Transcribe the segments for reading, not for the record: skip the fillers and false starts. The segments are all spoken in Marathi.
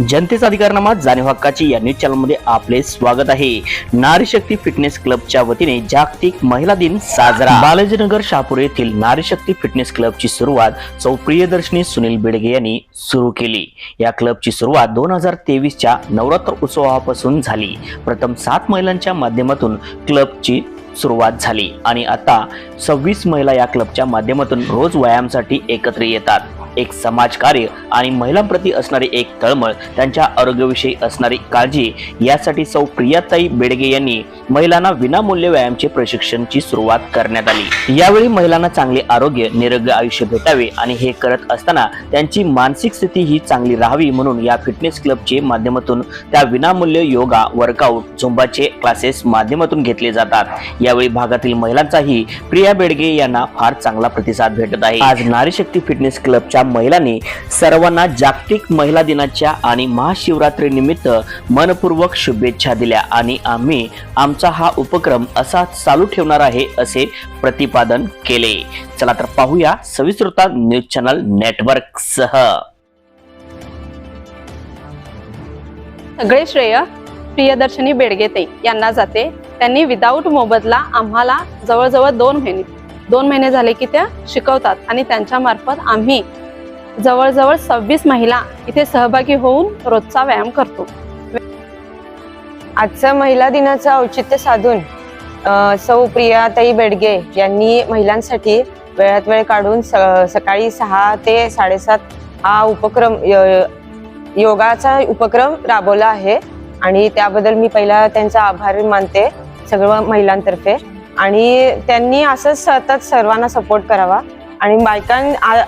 जनतेचा अधिकारनामा जाणीव हक्काची या न्यूज चॅनलमध्ये आपले स्वागत आहे। नारी शक्ती फिटनेस क्लबच्या वतीने जागतिक महिला दिन साजरा। बालाजीनगर शहापूर येथील नारी शक्ती फिटनेस क्लबची सुरुवात सौ प्रियदर्शनी सुनील बेडगे यांनी सुरू केली। या क्लबची सुरुवात 2023 च्या नवरात्र उत्सवापासून झाली। प्रथम 7 महिलांच्या माध्यमातून क्लबची सुरुवात झाली आणि आता 26 महिला या क्लबच्या माध्यमातून रोज व्यायामासाठी एकत्र येतात। एक समाजकार्य आणि महिलांप्रती असणारी एक तळमळ, त्यांच्या आरोग्याविषयी असणारी काळजी यासाठी सौ प्रियाताई बेडगे यांनी महिलांना विनामूल्य व्यायामाचे प्रशिक्षणाची सुरुवात करण्यात आली। यावेळी महिलांना चांगले आरोग्य, निरोगी आयुष्य भेटावे आणि हे करत असताना त्यांची मानसिक स्थिती ही चांगली राहावी म्हणून या फिटनेस क्लबचे माध्यमातून त्या विनामूल्य योगा, वर्कआउट, झुंबाचे क्लासेस माध्यमातून घेतले जातात। यावेळी भागातील महिलांचाही प्रिया बेडगे यांना फार चांगला प्रतिसाद भेटत आहे। आज नारी शक्ती फिटनेस क्लबच्या महिलांनी सर्वांना जागतिक महिला दिनाच्या आणि महाशिवरात्री निमित्त मनपूर्वक शुभेच्छा दिल्या आणि आम्ही आमचा हा उपक्रम असा चालू ठेवणार आहे असे प्रतिपादन केले। चला तर पाहूया सविस्तर न्यूज चॅनल नेटवर्क सह। सगळे श्रेय प्रियदर्शनी बेडगे ताई यांना जाते। त्यांनी विदाऊट मोबदला आम्हाला जवळजवळ 2 महिने झाले की त्या शिकवतात आणि त्यांच्या मार्फत आम्ही जवळजवळ 26 महिला इथे सहभागी होऊन रोजचा व्यायाम करतो। आजच्या महिला दिनाचं औचित्य साधून सौ प्रियाताई बेडगे यांनी महिलांसाठी वेळात वेळ काढून सकाळी 6 ते 7:30 हा उपक्रम योगाचा उपक्रम राबवला आहे आणि त्याबद्दल मी पहिला त्यांचा आभार मानते सर्व महिलांतर्फे। आणि त्यांनी असं सतत सर्वांना सपोर्ट करावा आणि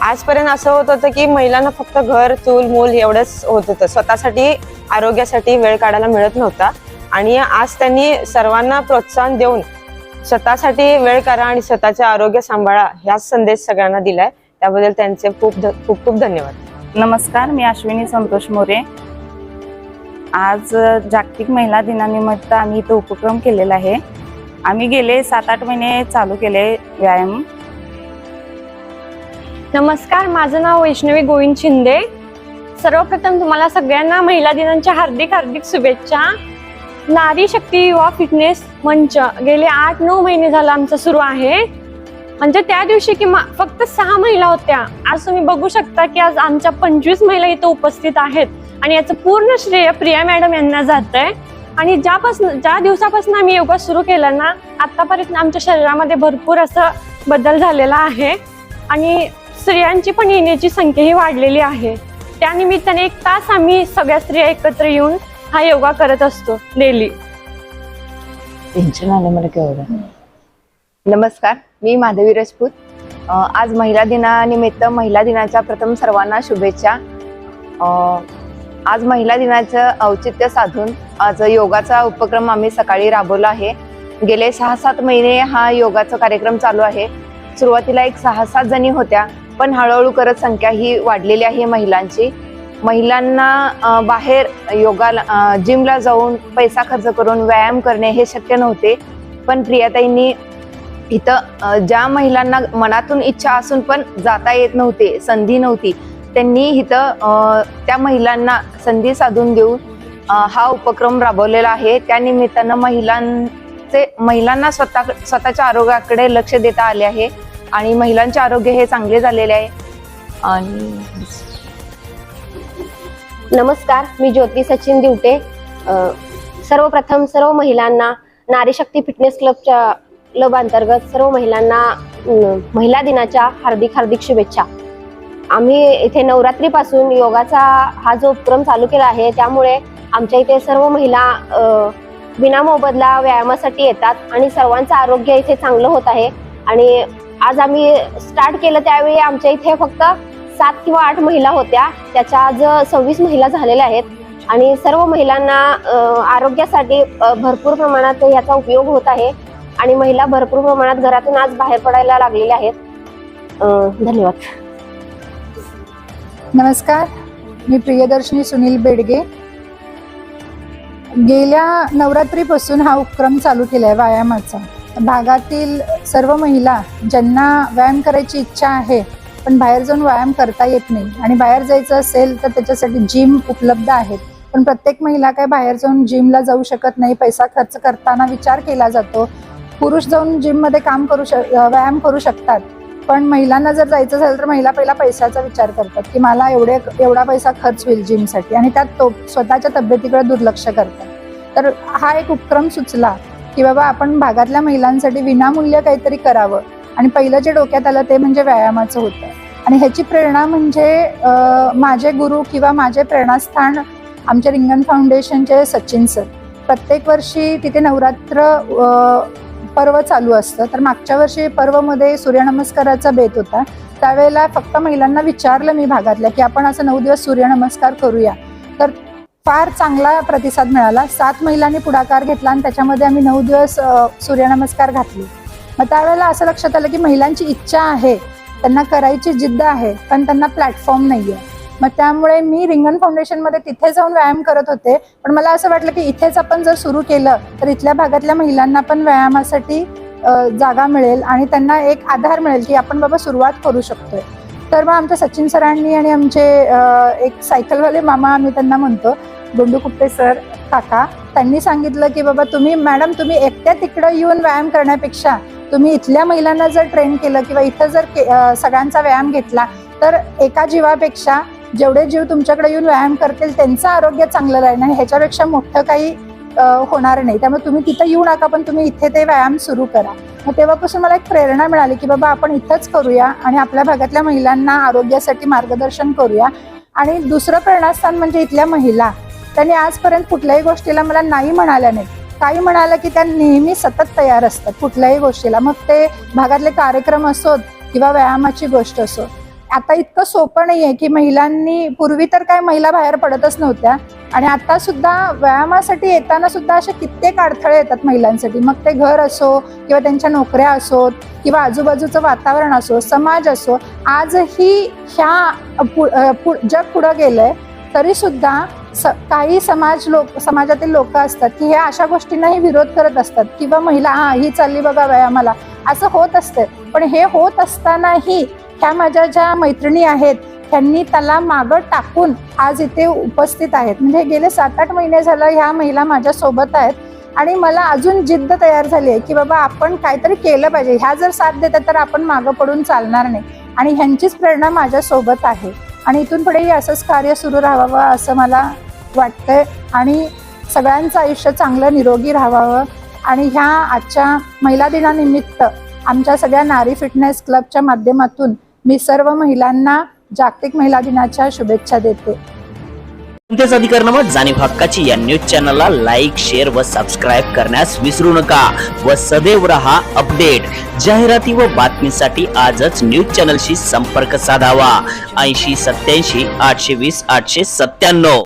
आजपर्यंत असं होत होतं की महिलांना फक्त घर, चूल, मूल एवढंच होत होतं, स्वतःसाठी आरोग्यासाठी वेळ काढायला मिळत नव्हता। आणि आज त्यांनी सर्वांना प्रोत्साहन देऊन स्वतःसाठी वेळ करा आणि स्वतःचे आरोग्य सांभाळा हाच संदेश सगळ्यांना दिलाय। त्याबद्दल त्यांचे खूप खूप धन्यवाद। नमस्कार, मी अश्विनी संतोष मोरे। आज जागतिक महिला दिनानिमित्त आम्ही इथे उपक्रम केलेला आहे। आम्ही गेले 7-8 महिने चालू केले व्यायाम। नमस्कार, माझं नाव वैष्णवी गोविंद शिंदे। सर्वप्रथम तुम्हाला सगळ्यांना महिला दिनाच्या हार्दिक शुभेच्छा। नारी शक्ती युवा फिटनेस मंच गेले 8-9 महिने झाला आमचं सुरू आहे। म्हणजे त्या दिवशी की फक्त 6 महिला होत्या, आज तुम्ही बघू शकता की आज आमच्या 25 महिला इथं उपस्थित आहेत आणि याचं पूर्ण श्रेय प्रिया मॅडम यांना जातंय। आणि ज्या दिवसापासून आम्ही योगा सुरू केला ना, आतापर्यंत आमच्या शरीरामध्ये भरपूर असं बदल झालेला आहे आणि स्त्रियांची पण येण्याची संख्या ही वाढलेली आहे। त्यानिमित्ताने 1 तास आम्ही सगळ्या स्त्रिया एकत्र येऊन हा योगा करत असतो डेली। नमस्कार, मी माधवी राजपूत। आज महिला दिनानिमित्त महिला दिनाच्या प्रथम सर्वांना शुभेच्छा। आज महिला दिनाचं औचित्य साधून आज योगाचा उपक्रम आम्ही सकाळी राबवला आहे। गेले 6-7 महिने हा योगाचा कार्यक्रम चालू आहे। सुरुवातीला 6-7 जणी होत्या, पण हळूहळू करत संख्या ही वाढलेली आहे महिलांची। महिलांना बाहेर योगाला जिमला जाऊन पैसा खर्च करून व्यायाम करणे हे शक्य नव्हते, पण प्रियाताईंनी इथं ज्या महिलांना मनातून इच्छा असून पण जाता येत नव्हते, संधी नव्हती, त्यांनी इथं त्या महिलांना संधी साधून देऊन हा उपक्रम राबवलेला आहे। त्यानिमित्तानं महिलांना स्वतःच्या आरोग्याकडे लक्ष देता आले आहे आणि महिलांचे आरोग्य हे चांगले झालेले आहे। आणि नमस्कार, मी ज्योती सचिन दिवटे। सर्वप्रथम सर्व महिलांना नारी शक्ती फिटनेस क्लब अंतर्गत सर्व महिलांना महिला दिनाच्या हार्दिक शुभेच्छा। आम्ही इथे नवरात्रीपासून योगाचा हा जो उपक्रम चालू केला आहे, त्यामुळे आमच्या इथे सर्व महिला विनामोबदला व्यायामासाठी येतात आणि सर्वांचं आरोग्य इथे चांगलं होत आहे। आणि आज आम्ही स्टार्ट केलं त्यावेळी आमच्या इथे फक्त 7 किंवा 8 महिला होत्या, त्याच्या आज 26 महिला झालेल्या आहेत आणि सर्व महिलांना आरोग्यासाठी भरपूर प्रमाणात याचा उपयोग होत आहे आणि महिला भरपूर प्रमाणात घरातून आज बाहेर पडायला लागलेल्या आहेत। धन्यवाद। नमस्कार, मी प्रियदर्शनी सुनील बेडगे। गेल्या नवरात्रीपासून हा उपक्रम चालू केला आहे व्यायामाचा। भागातील सर्व महिला ज्यांना व्यायाम करायची इच्छा आहे पण बाहेर जाऊन व्यायाम करता येत नाही आणि बाहेर जायचं असेल तर त्याच्यासाठी जिम उपलब्ध आहेत, पण प्रत्येक महिला काय बाहेर जाऊन जिमला जाऊ शकत नाही. पैसा खर्च करताना विचार केला जातो. पुरुष जाऊन जिममध्ये व्यायाम करू शकतात, पण महिलांना जर जायचं झालं तर महिला पहिला पैशाचा विचार करतात की मला एवढा पैसा खर्च होईल जिमसाठी, आणि त्यात तो स्वतःच्या तब्येतीकडे दुर्लक्ष करतात. तर हा एक उपक्रम सुचला की बाबा आपण भागातल्या महिलांसाठी विनामूल्य काहीतरी करावं, आणि पहिलं जे डोक्यात आलं ते म्हणजे व्यायामाचं होतं. आणि ह्याची प्रेरणा म्हणजे माझे गुरु किंवा माझे प्रेरणास्थान आमचे रिंगण फाउंडेशनचे सचिन सर. प्रत्येक वर्षी तिथे नवरात्र पर्व चालू असतं, तर मागच्या वर्षी पर्वमध्ये सूर्यनमस्काराचा बेत होता. त्यावेळेला फक्त महिलांना विचारलं मी भागातल्या की आपण असं 9 दिवस सूर्यनमस्कार करूया, तर फार चांगला प्रतिसाद मिळाला. 7 महिलांनी पुढाकार घेतला आणि त्याच्यामध्ये आम्ही 9 दिवस सूर्यनमस्कार घातले. मग त्यावेळेला असं लक्षात आलं की महिलांची इच्छा आहे, त्यांना करायची जिद्द आहे, पण त्यांना प्लॅटफॉर्म नाही आहे. मग त्यामुळे मी रिंगण फाउंडेशनमध्ये तिथे जाऊन व्यायाम करत होते, पण मला असं वाटलं की इथेच आपण जर सुरू केलं तर इथल्या भागातल्या महिलांना पण व्यायामासाठी जागा मिळेल आणि त्यांना एक आधार मिळेल की आपण बाबा सुरुवात करू शकतोय. तर मग आमच्या सचिन सरांनी आणि आमचे एक सायकलवाले मामा आम्ही त्यांना म्हणतो, गोंडू कुप्पे सर काका, त्यांनी सांगितलं की बाबा मॅडम तुम्ही एकट्या तिकडं येऊन व्यायाम करण्यापेक्षा तुम्ही इथल्या महिलांना जर ट्रेन केलं किंवा इथं जर सगळ्यांचा व्यायाम घेतला तर एका जीवापेक्षा जेवढे जीव तुमच्याकडे येऊन व्यायाम करतील त्यांचं आरोग्य चांगलं राहील आणि ह्याच्यापेक्षा मोठं काही होणार नाही. त्यामुळे तुम्ही तिथं येऊ नका, पण तुम्ही इथे ते व्यायाम सुरू करा. मग तेव्हापासून मला एक प्रेरणा मिळाली की बाबा आपण इथंच करूया आणि आपल्या भागातल्या महिलांना आरोग्यासाठी मार्गदर्शन करूया. आणि दुसरं प्रेरणास्थान म्हणजे इथल्या महिला, त्यांनी आजपर्यंत कुठल्याही गोष्टीला मला नाही म्हणाल्या नाहीत. काही म्हणालं की त्या नेहमी सतत तयार असतात कुठल्याही गोष्टीला, मग ते भागातले कार्यक्रम असोत किंवा व्यायामाची गोष्ट असो. आता इतकं सोपं नाही आहे की महिलांनी, पूर्वी तर काय महिला बाहेर पडतच नव्हत्या आणि आता सुद्धा व्यायामासाठी येताना सुद्धा असे कित्येक अडथळे येतात महिलांसाठी. मग ते घर असो किंवा त्यांच्या नोकऱ्या असोत किंवा आजूबाजूचं वातावरण असो, समाज असो. आजही जग पुढं गेलंय तरी सुद्धा काही समाजातील लोक असतात की हे अशा गोष्टींनाही विरोध करत असतात किंवा महिला ही चालली बघा व्यायामाला, असं होत असते. पण हे होत असतानाही ह्या माझ्या ज्या मैत्रिणी आहेत त्यांनी त्याला मागं टाकून आज इथे उपस्थित आहेत. म्हणजे गेले 7-8 महिने झालं ह्या महिला माझ्या सोबत आहेत आणि मला अजून जिद्द तयार झाली आहे की बाबा आपण काहीतरी केलं पाहिजे. ह्या जर साथ देतात तर आपण मागं पडून चालणार नाही आणि ह्यांचीच प्रेरणा माझ्या सोबत आहे आणि इथून पुढेही असंच कार्य सुरू राहावं असं मला वाटतंय आणि सगळ्यांचं आयुष्य चांगलं निरोगी राहावं. आणि ह्या आजच्या महिला दिनानिमित्त आमच्या सगळ्या नारी फिटनेस क्लबच्या माध्यमातून मी सर्व महिलांना जागतिक महिला दिनाच्या शुभेच्छा देते. कोणत्याच अधिकारनामा जाणीव हक्काची या न्यूज चॅनलला लाईक, शेअर व सबस्क्राईब करण्यास विसरू नका व सदैव रहा अपडेट. जाहिराती व बातमीसाठी आजच न्यूज चॅनलशी संपर्क साधावा. 80 87 820 897.